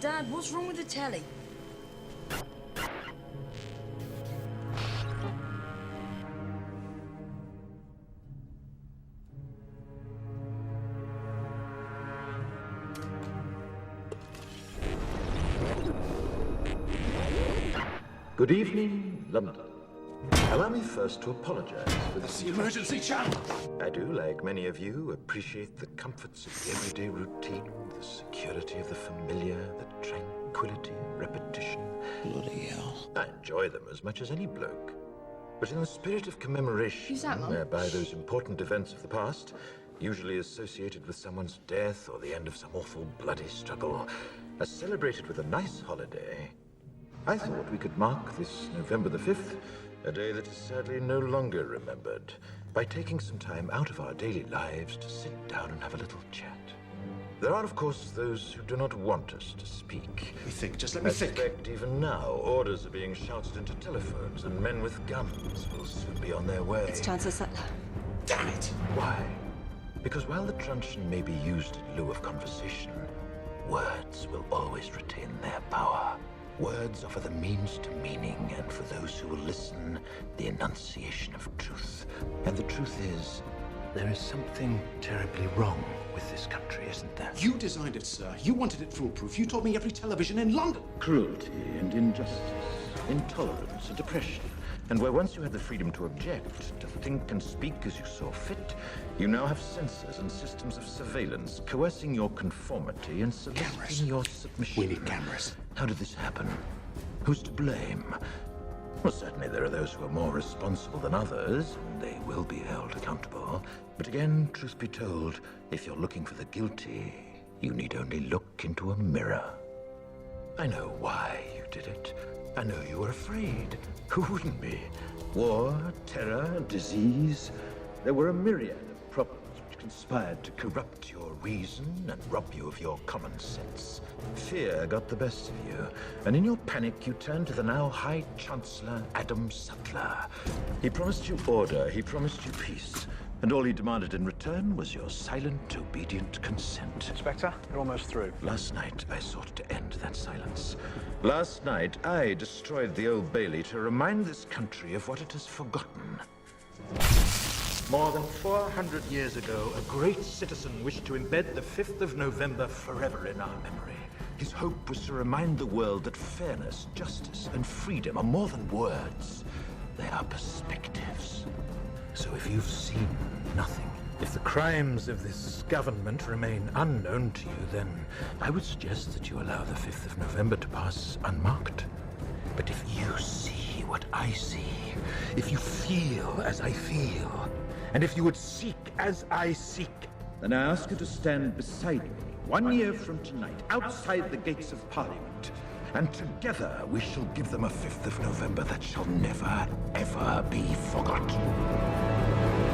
Dad, what's wrong with the telly? Good evening, London. Allow me first to apologize for this. The emergency channel! I do, like many of you, appreciate the comforts of the everyday routine, the security of the familiar, the tranquility of repetition. Bloody hell. I enjoy them as much as any bloke. But in the spirit of commemoration, Who's that, Mum? whereby those important events of the past, usually associated with someone's death or the end of some awful bloody struggle, are celebrated with a nice holiday, I thought we could mark this November the 5th, a day that is sadly no longer remembered, by taking some time out of our daily lives to sit down and have a little chat. There are, of course, those who do not want us to speak. Let me think, just let I me think. suspect even now, orders are being shouted into telephones, and men with guns will soon be on their way. It's Chancellor Sutler. Damn it! Why? Because while the truncheon may be used in lieu of conversation, words will always retain their power. Words offer the means to meaning, and for those who will listen, the enunciation of truth. And the truth is, there is something terribly wrong with this country, isn't there? You designed it, sir. You wanted it foolproof. You told me every television in London. Cruelty and injustice, intolerance and oppression. And where once you had the freedom to object, to think and speak as you saw fit, you now have censors and systems of surveillance coercing your conformity and Cameras. soliciting your submission. We need cameras. How did this happen? Who's to blame? Well, certainly there are those who are more responsible than others, and they will be held accountable. But again, truth be told, if you're looking for the guilty, you need only look into a mirror. I know why you did it. I know you were afraid. Who wouldn't be? War, terror, disease. There were a myriad of problems which conspired to corrupt your reason and rob you of your common sense. Fear got the best of you, and in your panic you turned to the now High Chancellor Adam Sutler. He promised you order, he promised you peace, and all he demanded in return was your silent, obedient consent. Inspector, you're almost through. Last night, I sought to end that silence. Last night, I destroyed the Old Bailey to remind this country of what it has forgotten. More than 400 years ago, a great citizen wished to embed the 5th of November forever in our memory. His hope was to remind the world that fairness, justice, and freedom are more than words. They are perspectives. So if you've seen nothing, if the crimes of this government remain unknown to you, then I would suggest that you allow the 5th of November to pass unmarked. But if you see what I see, if you feel as I feel, and if you would seek as I seek, then I ask you to stand beside me 1 year from tonight, outside the gates of Parliament. And together we shall give them a 5th of November that shall never, ever be forgotten.